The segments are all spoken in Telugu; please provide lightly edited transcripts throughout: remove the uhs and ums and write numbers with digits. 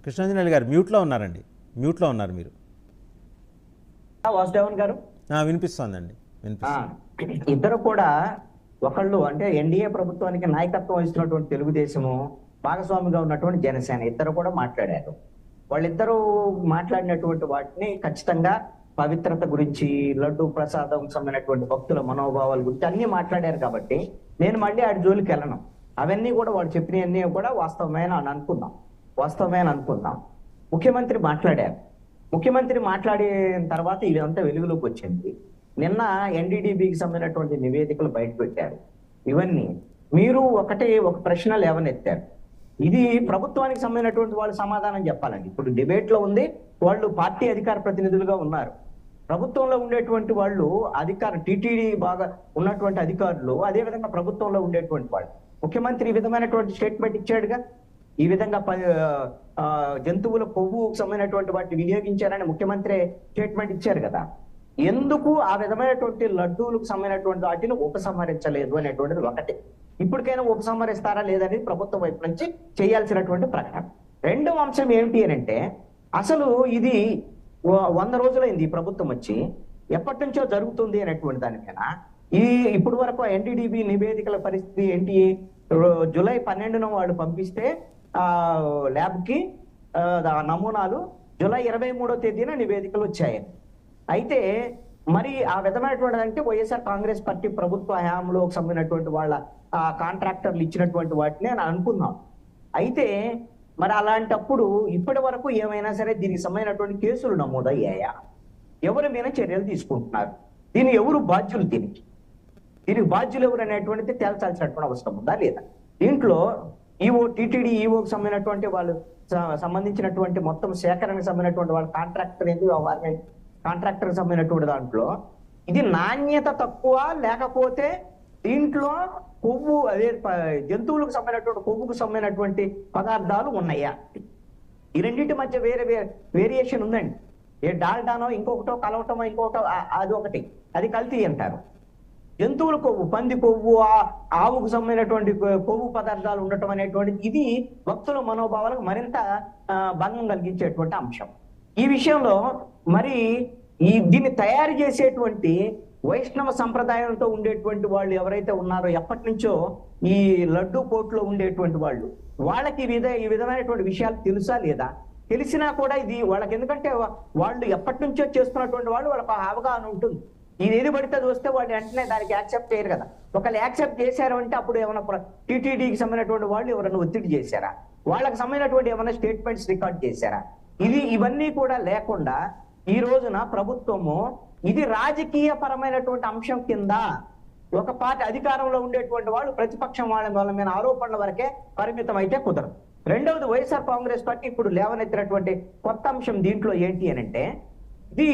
కృష్ణాంజనేయులు గారు మ్యూట్లో ఉన్నారండి, మ్యూట్లో ఉన్నారు మీరు. వాసుదేవన్ గారు వినిపిస్తోందండి, వినిపిస్తుంది. ఇద్దరు కూడా ఒకళ్ళు అంటే ఎన్డీఏ ప్రభుత్వానికి నాయకత్వం వహిస్తున్నటువంటి తెలుగుదేశము, భాగస్వామిగా ఉన్నటువంటి జనసేన ఇద్దరు కూడా మాట్లాడారు. వాళ్ళిద్దరూ మాట్లాడినటువంటి వాటిని ఖచ్చితంగా పవిత్రత గురించి, లడ్డు ప్రసాదం సంబంధించినటువంటి భక్తుల మనోభావాల గురించి అన్ని మాట్లాడారు. కాబట్టి నేను మళ్ళీ ఆడి జోలికి వెళ్ళను. అవన్నీ కూడా వాళ్ళు చెప్పినవన్నీ కూడా వాస్తవమైన అనుకుందాం. ముఖ్యమంత్రి మాట్లాడారు. ముఖ్యమంత్రి మాట్లాడిన తర్వాత ఇదంతా వెలుగులోకి వచ్చింది. నిన్న ఎన్డీడీబీకి సంబంధించినటువంటి నివేదికలు బయట పెట్టారు. ఇవన్నీ మీరు ఒక ప్రశ్న లేవనెత్తారు. ఇది ప్రభుత్వానికి సంబంధించినటువంటి వాళ్ళు సమాధానం చెప్పాలండి. ఇప్పుడు డిబేట్ లో ఉంది, వాళ్ళు పార్టీ అధికార ప్రతినిధులుగా ఉన్నారు. ప్రభుత్వంలో ఉండేటువంటి వాళ్ళు టీటీడీ బాగా ఉన్నటువంటి అధికారులు, అదే విధంగా ప్రభుత్వంలో ఉండేటువంటి వాళ్ళు. ముఖ్యమంత్రి ఈ విధమైనటువంటి స్టేట్మెంట్ ఇచ్చాడుగా, ఈ విధంగా జంతువుల కొవ్వుకు సంబంధించినటువంటి వాటిని వినియోగించారని ముఖ్యమంత్రి స్టేట్మెంట్ ఇచ్చారు కదా. ఎందుకు ఆ విధమైనటువంటి లడ్డూలకు సంబంధించినటువంటి వాటిని ఉపసంహరించలేదు అనేటువంటిది ఒకటి. ఇప్పటికైనా ఉపసంహరిస్తారా లేదనేది ప్రభుత్వం వైపు నుంచి చేయాల్సినటువంటి ప్రకటన. రెండవ అంశం ఏమిటి అని అంటే, అసలు ఇది 100 రోజులైంది ఈ ప్రభుత్వం వచ్చి, ఎప్పటి నుంచో జరుగుతుంది అనేటువంటి దానిపైన ఇప్పుడు వరకు ఎన్డీడీబీ నివేదికల పరిస్థితి ఏంటి? జూలై 12న వాళ్ళు పంపిస్తే ల్యాబ్కి నమూనాలు, జూలై 23వ తేదీన నివేదికలు వచ్చాయి. అయితే మరి ఆ విధమైనటువంటి అంటే వైఎస్ఆర్ కాంగ్రెస్ పార్టీ ప్రభుత్వ హయాంలో సంబంధించినటువంటి వాళ్ళ కాంట్రాక్టర్లు ఇచ్చినటువంటి వాటిని అని అనుకున్నాం. అయితే మరి అలాంటప్పుడు ఇప్పటి వరకు ఏమైనా సరే దీనికి సంబంధించినటువంటి కేసులు నమోదయ్యాయా? ఎవరి మీద చర్యలు తీసుకుంటున్నారు? ఎవరు బాధ్యులు? దీనికి బాధ్యులు ఎవరు అనేటువంటిది తేల్చాల్సినటువంటి అవసరం ఉందా లేదా? దీంట్లో టీటీడీ ఈవోకి సంబంధించినటువంటి వాళ్ళు సంబంధించినటువంటి మొత్తం సేకరణకు సంబంధించినటువంటి వాళ్ళ కాంట్రాక్టర్ సంబంధించినటువంటి దాంట్లో ఇది నాణ్యత తక్కువ, లేకపోతే దీంట్లో కొవ్వు జంతువులకు సంబంధించినటువంటి కొవ్వుకు సంబంధించినటువంటి పదార్థాలు ఉన్నాయా? ఈ రెండింటి మధ్య వేరే వేరియేషన్ ఉందండి. డాల్డానో ఇంకొకటో కలవటమో ఇంకొకటో అది ఒకటి, అది కల్తీ అంటారు. జంతువుల కొవ్వు, పంది కొవ్వు, ఆవుకు సంబంధించినటువంటి కొవ్వు పదార్థాలు ఉండటం అనేటువంటిది ఇది భక్తుల మనోభావాలకు మరింత భంగం కలిగించేటువంటి అంశం. ఈ విషయంలో మరి దీన్ని తయారు చేసేటువంటి వైష్ణవ సంప్రదాయంతో ఉండేటువంటి వాళ్ళు ఎవరైతే ఉన్నారో, ఎప్పటి నుంచో ఈ లడ్డూ పోట్లో ఉండేటువంటి వాళ్ళకి ఈ విధమైనటువంటి విషయాలు తెలుసా లేదా? తెలిసినా కూడా ఇది వాళ్ళకి, ఎందుకంటే వాళ్ళు ఎప్పటి నుంచో చేస్తున్నటువంటి వాళ్ళకి అవగాహన ఉంటుంది. ఇది ఏది పడితే వస్తే వాళ్ళు వెంటనే దానికి యాక్సెప్ట్ చేయరు కదా. ఒకళ్ళు యాక్సెప్ట్ చేశారు అంటే అప్పుడు ఏమైనా టీటీడీకి సంబంధించినటువంటి వాళ్ళు ఎవరైనా ఒత్తిడి చేశారా? వాళ్ళకి సంబంధించినటువంటి ఏమైనా స్టేట్మెంట్స్ రికార్డ్ చేశారా? ఇవన్నీ కూడా లేకుండా ఈ రోజున ప్రభుత్వము ఇది రాజకీయ పరమైనటువంటి అంశం కింద ఒక పార్టీ అధికారంలో ఉండేటువంటి వాళ్ళు ప్రతిపక్షం వాళ్ళ మీద ఆరోపణల వరకే పరిమితం అయితే కుదరదు. రెండవది, వైఎస్ఆర్ కాంగ్రెస్ పార్టీ ఇప్పుడు లేవనెత్తినటువంటి కొత్త అంశం దీంట్లో ఏంటి అని అంటే, ఇది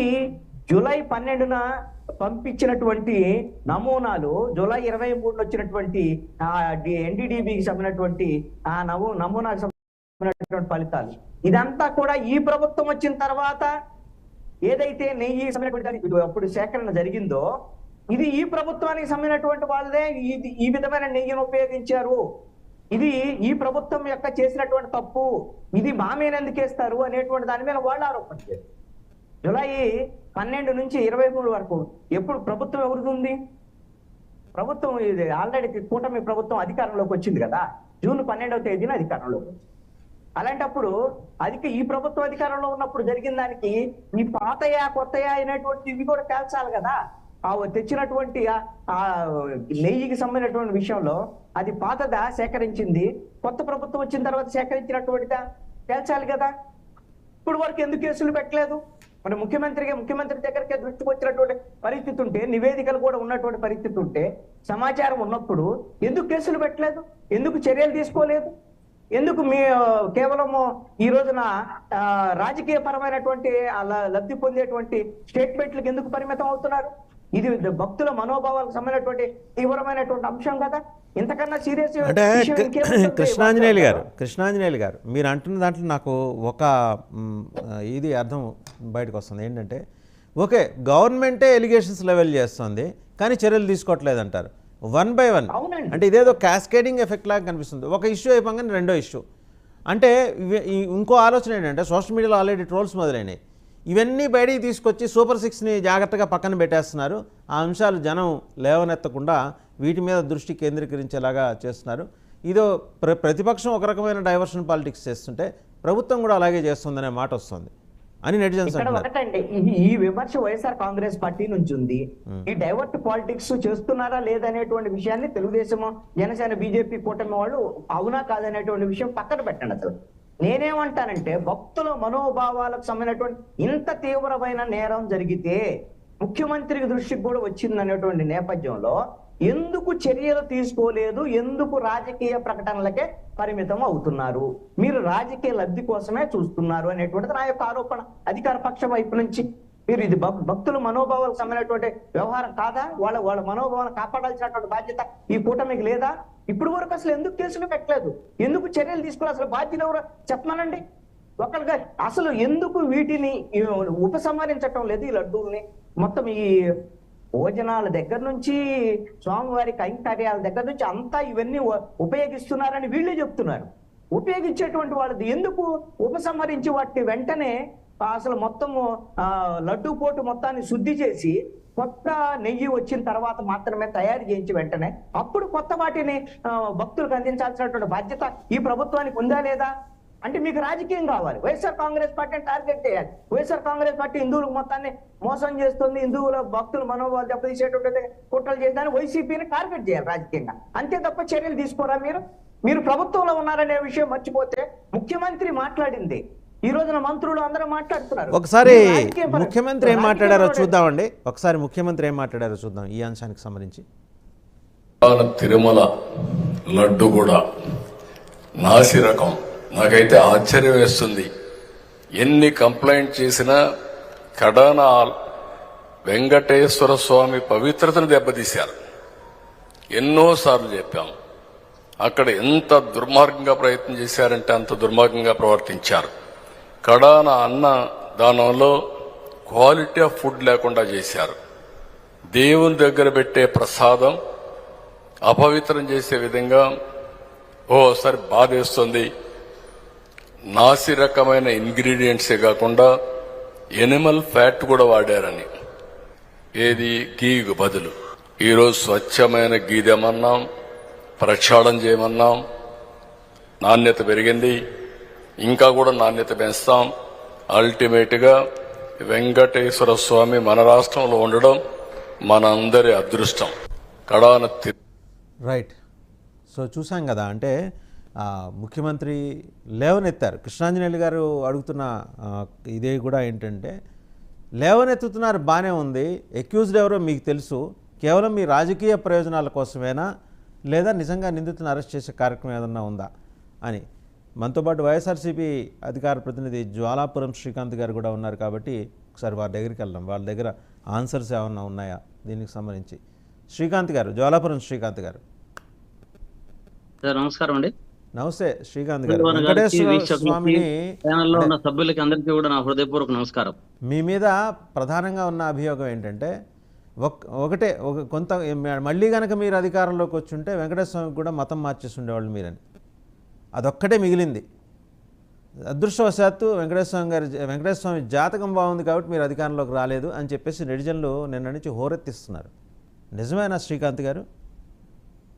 జూలై 12న పంపించినటువంటి నమూనాలు, జూలై 23న వచ్చినటువంటి ఎన్డీడీబీకి సంబంధించినటువంటి నమూనాకు సంబంధించినటువంటి ఫలితాలు, ఇదంతా కూడా ఈ ప్రభుత్వం వచ్చిన తర్వాత ఏదైతే నెయ్యి సంబంధించినటువంటి అప్పుడు సేకరణ జరిగిందో, ఇది ఈ ప్రభుత్వానికి సంబంధించినటువంటి వాళ్ళే ఈ విధమైన నెయ్యిని ఉపయోగించారు, ఇది ఈ ప్రభుత్వం యొక్క చేసినటువంటి తప్పు, ఇది మా మీద ఎందుకు వేస్తారు అనేటువంటి దాని మీద వాళ్ళు ఆరోపణ చేశారు. జూలై 12 నుంచి 23 వరకు ఎప్పుడు ప్రభుత్వం ఎవరిది ఉంది? ప్రభుత్వం ఇది ఆల్రెడీ కూటమి ప్రభుత్వం అధికారంలోకి వచ్చింది కదా, జూన్ 12వ తేదీన అధికారంలోకి వచ్చింది. అలాంటప్పుడు ఈ ప్రభుత్వం అధికారంలో ఉన్నప్పుడు జరిగిన దానికి ఈ పాతయా కొత్తయా అయినటువంటి ఇవి కూడా తేల్చాలి కదా. తెచ్చినటువంటి నెయ్యికి సంబంధించినటువంటి విషయంలో అది పాతదా సేకరించింది, కొత్త ప్రభుత్వం వచ్చిన తర్వాత సేకరించినటువంటిదా తేల్చాలి కదా. ఇప్పుడు వరకు ఎందుకు కేసులు పెట్టలేదు? మన ముఖ్యమంత్రి దగ్గరికి దృష్టికి వచ్చినటువంటి పరిస్థితి ఉంటే, నివేదికలు కూడా ఉన్నటువంటి పరిస్థితి ఉంటే, సమాచారం ఉన్నప్పుడు ఎందుకు కేసులు పెట్టలేదు? ఎందుకు చర్యలు తీసుకోలేదు? ఎందుకు కేవలము ఈ రోజున రాజకీయ పరమైనటువంటి లబ్ధి పొందేటువంటి స్టేట్మెంట్లకు ఎందుకు పరిమితం అవుతున్నారు? ఇది భక్తుల మనోభావాలకు సంబంధించినటువంటి తీవ్రమైనటువంటి అంశం కదా. ఇంతకన్నా సీరియస్ అంటే కృష్ణాంజనేయులు గారు మీరు అంటున్న దాంట్లో నాకు ఒక ఇది అర్థం బయటకు వస్తుంది. ఏంటంటే, ఓకే, గవర్నమెంటే ఎలిగేషన్స్ లెవెల్ చేస్తుంది కానీ చర్యలు తీసుకోవట్లేదు అంటారు. 1 by 1 అంటే ఇదేదో క్యాస్కేడింగ్ ఎఫెక్ట్ లాగా కనిపిస్తుంది. ఒక ఇష్యూ అయిపోగానే రెండో ఇష్యూ. అంటే ఇంకో ఆలోచన ఏంటంటే సోషల్ మీడియాలో ఆల్రెడీ ట్రోల్స్ మొదలైనాయి. ఇవన్నీ బయటికి తీసుకొచ్చి సూపర్ 6ని జాగ్రత్తగా పక్కన పెట్టేస్తున్నారు. ఆ అంశాలు జనం లేవనెత్తకుండా వీటి మీద దృష్టి కేంద్రీకరించేలాగా చేస్తున్నారు. ఇదో ప్రతిపక్షం ఒక రకమైన డైవర్షన్ పాలిటిక్స్ చేస్తుంటే ప్రభుత్వం కూడా అలాగే చేస్తుందనే మాట వస్తుంది అని నెటిజన్స్ ఇక్కడ అంటున్నారు. ఒకటండి, ఈ విమర్శ వైఎస్ఆర్ కాంగ్రెస్ పార్టీ నుంచి ఉంది. ఈ డైవర్ట్ పాలిటిక్స్ చేస్తున్నారా లేదనేటువంటి విషయాన్ని తెలుగుదేశం, జనసేన, బీజేపీ కూటమి వాళ్ళు అవునా కాదనేటువంటి విషయం పక్కన పెట్టండి. అసలు నేనేమంటానంటే భక్తుల మనోభావాలకు సంబంధించినటువంటి ఇంత తీవ్రమైన నేరం జరిగితే ముఖ్యమంత్రి దృష్టికి కూడా వచ్చిందనేటువంటి నేపథ్యంలో ఎందుకు చర్యలు తీసుకోలేదు, ఎందుకు రాజకీయ ప్రకటనలకే పరిమితం అవుతున్నారు, మీరు రాజకీయ లబ్ధి కోసమే చూస్తున్నారు అనేటువంటిది నా యొక్క ఆరోపణ. అధికార పక్షం వైపు నుంచి మీరు ఇది భక్తుల మనోభావాలకు సంబంధించినటువంటి వ్యవహారం కాదా? వాళ్ళ మనోభావాలను కాపాడాల్సినటువంటి బాధ్యత ఈ కూటమికి లేదా? ఇప్పుడు వరకు అసలు ఎందుకు కేసులు పెట్టలేదు, ఎందుకు చర్యలు తీసుకోవాలి? అసలు బాధ్యత ఎవరో చెప్పమనండి ఒకళ్ళుగా. అసలు ఎందుకు వీటిని ఉపసంహరించటం లేదు? ఈ లడ్డూల్ని మొత్తం ఈ భోజనాల దగ్గర నుంచి స్వామివారి కైంకర్యాల దగ్గర నుంచి అంతా ఇవన్నీ ఉపయోగిస్తున్నారని వీళ్ళే చెప్తున్నారు. ఉపయోగించేటువంటి వాళ్ళది ఎందుకు ఉపసంహరించి వాటిని వెంటనే అసలు మొత్తము లడ్డూ పోటు మొత్తాన్ని శుద్ధి చేసి కొత్త నెయ్యి వచ్చిన తర్వాత మాత్రమే తయారు చేయించి వెంటనే అప్పుడు కొత్త వాటిని భక్తులకు అందించాల్సినటువంటి బాధ్యత ఈ ప్రభుత్వానికి ఉందా లేదా? అంటే మీకు రాజకీయం కావాలి. వైఎస్ఆర్ కాంగ్రెస్ పార్టీని టార్గెట్ చేయాలి. వైఎస్ఆర్ కాంగ్రెస్ పార్టీ హిందువులకు మొత్తాన్ని మోసం చేస్తుంది, హిందువుల భక్తుల మనోభావాలు దెబ్బతీసేటువంటి కుట్రలు చేద్దామని వైసీపీని టార్గెట్ చేయాలి రాజకీయంగా. అంతే తప్ప చర్యలు తీసుకోరా మీరు ప్రభుత్వంలో ఉన్నారనే విషయం మర్చిపోతే ముఖ్యమంత్రి మాట్లాడింది, ఈ రోజున మంత్రులు అందరూ మాట్లాడుతున్నారు. ఒకసారి ముఖ్యమంత్రి ఏం మాట్లాడారో చూద్దామండి. ఒకసారి ముఖ్యమంత్రి ఏం మాట్లాడారో చూద్దాం ఈ అంశానికి సంబంధించి. తిరుమల లడ్డు కూడా నాసి రకం. నాకైతే ఆశ్చర్యం వేస్తుంది. ఎన్ని కంప్లైంట్ చేసినా కడాన వెంకటేశ్వర స్వామి పవిత్రతను దెబ్బతీశారు. ఎన్నోసార్లు చెప్పాం. అక్కడ ఎంత దుర్మార్గంగా ప్రయత్నం చేశారంటే అంత దుర్మార్గంగా ప్రవర్తించారు. కడాన అన్న దానంలో క్వాలిటీ ఆఫ్ ఫుడ్ లేకుండా చేశారు. దేవుని దగ్గర పెట్టే ప్రసాదం అపవిత్రం చేసే విధంగా ఓసారి బాధేస్తుంది. నాసి రకమైన ఇంగ్రీడియంట్సే కాకుండా ఎనిమల్ ఫ్యాట్ కూడా వాడారని. ఏది గీకు బదులు ఈరోజు స్వచ్ఛమైన గీ తెమన్నాం, ప్రక్షాళన చేయమన్నాం. నాణ్యత పెరిగింది, ఇంకా కూడా నాణ్యత పెంచుతాం. అల్టిమేట్ గా వెంకటేశ్వర స్వామి మన రాష్ట్రంలో ఉండడం మనందరి అదృష్టం. కడాన రైట్. సో చూసాం కదా, అంటే ముఖ్యమంత్రి లేవనెత్తారు. కృష్ణాంజనేయులు గారు అడుగుతున్న ఇదే కూడా ఏంటంటే, లేవనెత్తుతున్నారు బాగానే ఉంది, అక్యూజ్డ్ ఎవరో మీకు తెలుసు, కేవలం మీ రాజకీయ ప్రయోజనాల కోసమేనా లేదా నిజంగా నిందితులను అరెస్ట్ చేసే కార్యక్రమం ఏదన్నా ఉందా అని. మనతో పాటు వైఎస్ఆర్సీపీ అధికార ప్రతినిధి జ్వాలాపురం శ్రీకాంత్ గారు కూడా ఉన్నారు కాబట్టి ఒకసారి వారి దగ్గరికి వెళ్దాం. వాళ్ళ దగ్గర ఆన్సర్స్ ఏమన్నా ఉన్నాయా దీనికి సంబంధించి. శ్రీకాంత్ గారు, జ్వాలాపురం శ్రీకాంత్ గారు. నమస్కారం అండి. నమస్తే శ్రీకాంత్ గారు. వెంకటేశ్వర స్వామిని ఉన్న సభ్యులకి అందరికీ కూడా నా హృదయపూర్వక నమస్కారం. మీ మీద ప్రధానంగా ఉన్న అభియోగం ఏంటంటే, కొంత మళ్ళీ కనుక మీరు అధికారంలోకి వచ్చి ఉంటే వెంకటేశ్వర స్వామికి కూడా మతం మార్చేసి ఉండేవాళ్ళు మీరని, అదొక్కటే మిగిలింది. అదృష్టవశాత్తు వెంకటేశ్వర స్వామి జాతకం బాగుంది కాబట్టి మీరు అధికారంలోకి రాలేదు అని చెప్పేసి నెటిజన్లు నిన్న నుంచి హోరెత్తిస్తున్నారు. నిజమేనా శ్రీకాంత్ గారు?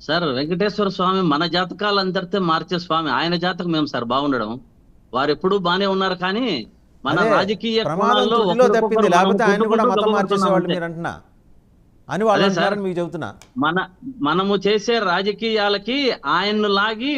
సార్, వెంకటేశ్వర స్వామి మన జాతకాలు అందరితే మార్చే స్వామి. ఆయన జాతకం మేము సార్ బాగుండడం, వారు ఎప్పుడు బానే ఉన్నారు. కానీ మన రాజకీయ తప్పింది, లేకపోతే ఆయన కూడా మతం మార్చేసేవాళ్ళు మీరు అంటున్నా అని వాళ్ళు అంటారని మీకు చెబుతున్నా. మనము చేసే రాజకీయాలకి ఆయన్ను లాగి